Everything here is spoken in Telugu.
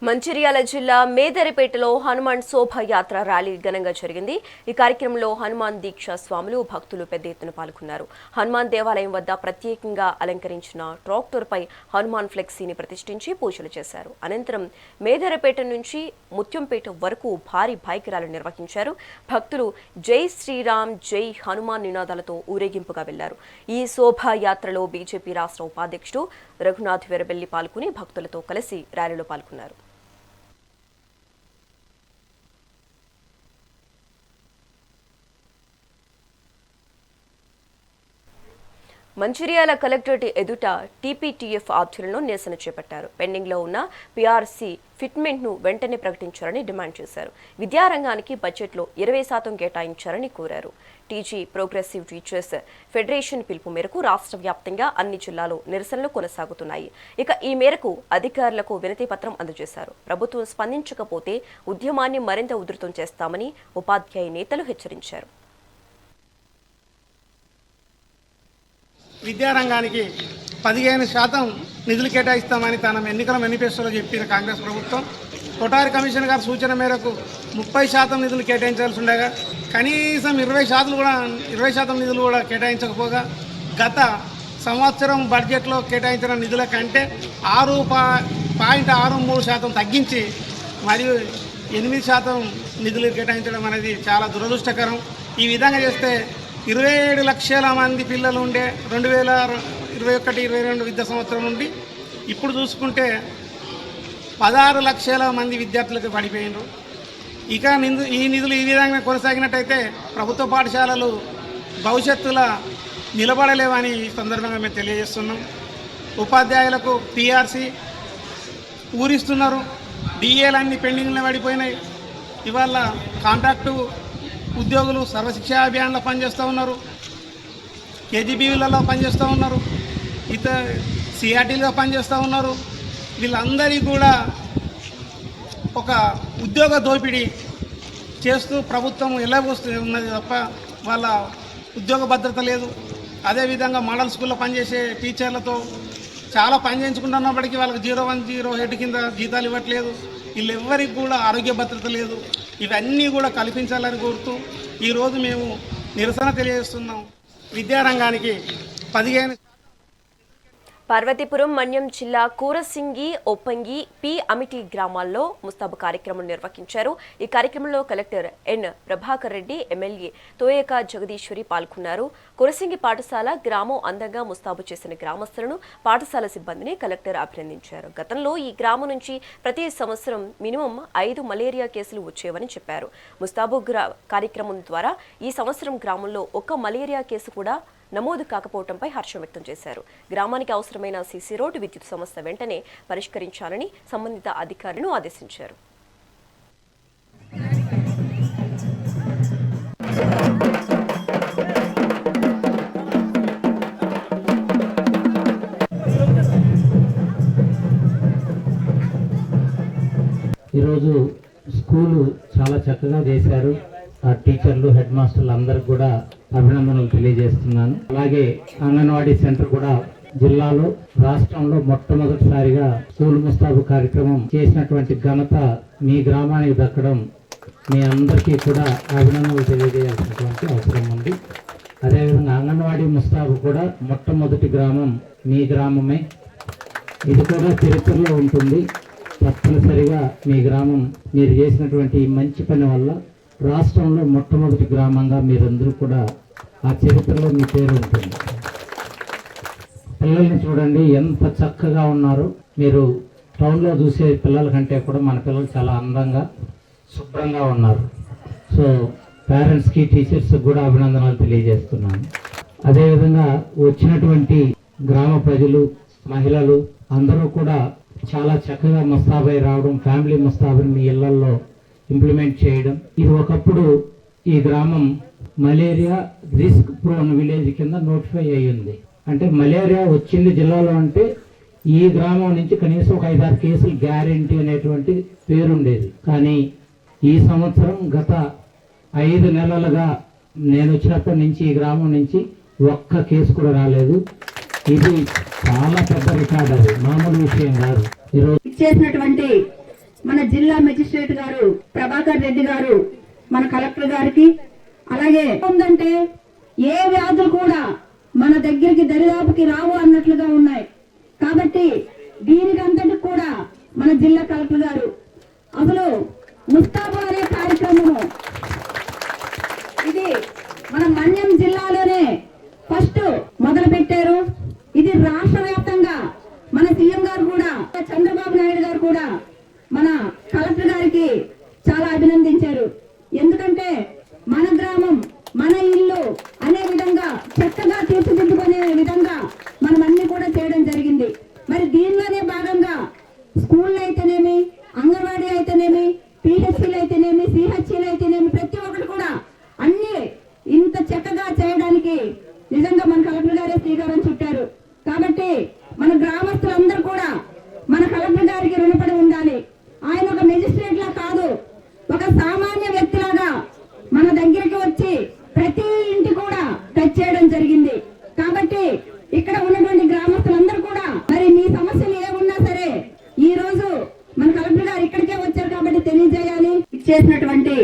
మంచిర్యాల జిల్లా మేదరపేటలో హనుమాన్ శోభాయాత్ర ర్యాలీ ఘనంగా జరిగింది. ఈ కార్యక్రమంలో హనుమాన్ దీక్ష స్వాములు భక్తులు పెద్ద ఎత్తున పాల్గొన్నారు. హనుమాన్ దేవాలయం వద్ద ప్రత్యేకంగా అలంకరించిన ట్రాక్టర్పై హనుమాన్ ఫ్లెక్సీని ప్రతిష్ఠించి పూజలు చేశారు. అనంతరం మేదరపేట నుంచి ముత్యంపేట వరకు భారీ బైక్ ర్యాలీ నిర్వహించారు. భక్తులు జై శ్రీరామ్ జై హనుమాన్ నినాదాలతో ఊరేగింపుగా వెళ్లారు. ఈ శోభాయాత్రలో బీజేపీ రాష్ట్ర ఉపాధ్యక్షుడు రఘునాథ్ వెరబెల్లి పాల్గొని భక్తులతో కలిసి ర్యాలీలో పాల్గొన్నారు. మంచిర్యాల కలెక్టరేట్ ఎదుట టీపీటీఎఫ్ ఆధ్వర్యంలో నిరసన చేపట్టారు. పెండింగ్లో ఉన్న పీఆర్సీ ఫిట్మెంట్ను వెంటనే ప్రకటించాలని డిమాండ్ చేశారు. విద్యారంగానికి బడ్జెట్లో 20% కేటాయించాలని కోరారు. టీజీ ప్రోగ్రెసివ్ టీచర్స్ ఫెడరేషన్ పిలుపు మేరకు రాష్ట్ర వ్యాప్తంగా అన్ని జిల్లాల్లో నిరసనలు కొనసాగుతున్నాయి. ఇక ఈ మేరకు అధికారులకు వినతి పత్రం అందజేశారు. ప్రభుత్వం స్పందించకపోతే ఉద్యమాన్ని మరింత ఉధృతం చేస్తామని ఉపాధ్యాయ నేతలు హెచ్చరించారు. విద్యారంగానికి 15% నిధులు కేటాయిస్తామని తన ఎన్నికల మేనిఫెస్టోలో చెప్పిన కాంగ్రెస్ ప్రభుత్వం కొఠారి కమిషన్ గారి సూచన మేరకు 30% నిధులు కేటాయించాల్సి ఉండగా కనీసం 20% నిధులు కూడా కేటాయించకపోగా గత సంవత్సరం బడ్జెట్లో కేటాయించిన నిధుల కంటే 6.63% తగ్గించి మరియు 8% నిధులు కేటాయించడం అనేది చాలా దురదృష్టకరం. ఈ విధంగా చేస్తే 27 లక్షల మంది పిల్లలు ఉండే 2021-22 విద్యా సంవత్సరం నుండి ఇప్పుడు చూసుకుంటే 16 లక్షల మంది విద్యార్థులకు పడిపోయినారు. ఇక ఈ నిధులు ఈ విధంగా కొనసాగినట్టయితే ప్రభుత్వ పాఠశాలలు భవిష్యత్తులో నిలబడలేవని ఈ సందర్భంగా మేము తెలియజేస్తున్నాం. ఉపాధ్యాయులకు పీఆర్సీ ఊరిస్తున్నారు. డిఏలన్నీ పెండింగ్లో పడిపోయినాయి. ఇవాళ కాంట్రాక్టు ఉద్యోగులు సర్వశిక్షా అభియాన్లో పనిచేస్తూ ఉన్నారు, కేజీబీలలో పనిచేస్తూ ఉన్నారు, సిఆర్టీలో పనిచేస్తూ ఉన్నారు. వీళ్ళందరికీ కూడా ఒక ఉద్యోగ దోపిడీ చేస్తూ ప్రభుత్వం ఎల్లబోస్తూ ఉన్నది తప్ప వాళ్ళ ఉద్యోగ భద్రత లేదు. అదేవిధంగా మోడల్ స్కూల్లో పనిచేసే టీచర్లతో చాలా పని చేయించుకుంటున్నప్పటికీ వాళ్ళకి 0108 కింద జీతాలు ఇవ్వట్లేదు. వీళ్ళెవ్వరికి కూడా ఆరోగ్య భద్రత లేదు. ఇవన్నీ కూడా కల్పించాలని కోరుతూ ఈరోజు మేము నిరసన తెలియజేస్తున్నాం. విద్యారంగానికి 15 పార్వతీపురం మన్యం జిల్లా కూరసింగి, ఒప్పంగి, పి అమిటి గ్రామాల్లో ముస్తాబు కార్యక్రమం నిర్వహించారు. ఈ కార్యక్రమంలో collector N Prabhakar Reddy, MLA Toyaka Jagadeeswari పాల్గొన్నారు. కూరసింగి పాఠశాల గ్రామం అందంగా ముస్తాబు చేసిన గ్రామస్తులను, పాఠశాల సిబ్బందిని కలెక్టర్ అభినందించారు. గతంలో ఈ గ్రామం నుంచి ప్రతి సంవత్సరం మినిమం 5 మలేరియా కేసులు వచ్చేవని చెప్పారు. ముస్తాబు కార్యక్రమం ద్వారా ఈ సంవత్సరం గ్రామంలో ఒక్క మలేరియా కేసు కూడా నమోదు కాకపోవడంపై హర్షం వ్యక్తం చేశారు. గ్రామానికి అవసరమైన సీసీ రోడ్డు, విద్యుత్ సమస్య వెంటనే పరిష్కరించాలని సంబంధిత అధికారులను ఆదేశించారు. ఈరోజు స్కూలు చాలా చక్కగా చేశారు. ఆ టీచర్లు, హెడ్ మాస్టర్లు అందరికి కూడా అభినందనలు తెలియజేస్తున్నాను. అలాగే అంగన్వాడీ సెంటర్ కూడా జిల్లాలో, రాష్ట్రంలో మొట్టమొదటిసారిగా స్కూల్ ముస్తాబు కార్యక్రమం చేసినటువంటి ఘనత మీ గ్రామానికి దక్కడం మీ అందరికీ కూడా అభినందనలు తెలియజేయాల్సినటువంటి అవసరం ఉంది. అదేవిధంగా అంగన్వాడీ ముస్తాబు కూడా మొట్టమొదటి గ్రామం మీ గ్రామమే. ఇది కూడా చరిత్రలో ఉంటుంది. తప్పనిసరిగా మీ గ్రామం మీరు చేసినటువంటి మంచి పని వల్ల రాష్ట్రంలో మొట్టమొదటి గ్రామంగా మీరందరూ కూడా ఆ చరిత్రలో మీ పేరు ఉంటుంది. పిల్లల్ని చూడండి ఎంత చక్కగా ఉన్నారు. మీరు టౌన్లో చూసే పిల్లల కంటే కూడా మన పిల్లలు చాలా అందంగా, శుభ్రంగా ఉన్నారు. సో పేరెంట్స్కి, టీచర్స్కి కూడా అభినందనలు తెలియజేస్తున్నాను. అదేవిధంగా వచ్చినటువంటి గ్రామ ప్రజలు, మహిళలు అందరూ కూడా చాలా చక్కగా ముస్తాబై రావడం, ఫ్యామిలీ ముస్తాబుని మీ ఇళ్లల్లో ఇంప్లిమెంట్ చేయడం. ఇది ఒకప్పుడు ఈ గ్రామం మలేరియా రిస్క్ ప్రోన్ విలేజ్ కింద నోటిఫై అయ్యింది. అంటే మలేరియా వచ్చింది జిల్లాలో అంటే ఈ గ్రామం నుంచి కనీసం ఒక 5-6 కేసులు గ్యారెంటీ అనేటువంటి పేరుండేది. కానీ ఈ సంవత్సరం గత 5 నెలలుగా నేను వచ్చినప్పటి నుంచి ఈ గ్రామం నుంచి ఒక్క కేసు కూడా రాలేదు. ఇది చాలా పెద్ద రికార్డు, అది మామూలు విషయం కాదు. ఈరోజు చేసినటువంటి మన జిల్లా మెజిస్ట్రేట్ గారు ప్రభాకర్ రెడ్డి గారు మన కలెక్టర్ గారికి, అలాగే ఉందంటే ఏ వ్యాధులు కూడా మన దగ్గరికి దరిదాపుకి రావు అన్నట్లుగా ఉన్నాయి. కాబట్టి దీనికి అంతటికి కూడా మన జిల్లా కలెక్టర్ గారు అసలు ముస్తాబు అనే కార్యక్రమం ఇది మన మన్యం జిల్లాలోనే ఫస్ట్ మొదలు పెట్టారు. ఇది రాష్ట్ర వ్యాప్తంగా మన సీఎం గారు కూడా చంద్రబాబు నాయుడు గారు కూడా మన కలెక్టర్ గారికి చాలా అభినందించారు. ఎందుకంటే మన గ్రామం మన ఇల్లు అనే విధంగా చక్కగా తీర్చిదిద్దుకునే విధంగా మనం అన్ని కూడా చేయడం జరిగింది. మరి దీనిలోనే భాగంగా స్కూళ్ళు అయితేనేమి, అంగన్వాడీ అయితేనేమి, పిహెచ్సీలు అయితేనేమి, సిహెచ్సీలు అయితేనేమి, ప్రతి ఒక్కటి కూడా అన్ని ఇంత చక్కగా చేయడానికి నిజంగా మన కలెక్టర్ గారే శ్రీకారం చుట్టారు. కాబట్టి మన గ్రామస్తులందరూ కూడా మన కలెక్టర్ గారికి రుణపడి ఉండాలి. ఆయన ఒక మెజిస్ట్రేట్ లా కాదు, ఒక సామాన్య వ్యక్తిలాగా మన దగ్గరికి వచ్చి ప్రతి ఇంటి కూడా టచ్ చేయడం జరిగింది. కాబట్టి ఇక్కడ ఉన్నటువంటి గ్రామస్తులందరూ కూడా మరి మీ సమస్యలు ఏమున్నా సరే ఈ రోజు మన కలెక్టర్ గారు ఇక్కడికే వచ్చారు కాబట్టి తెలియజేయాలి. ఇచ్చేసినటువంటి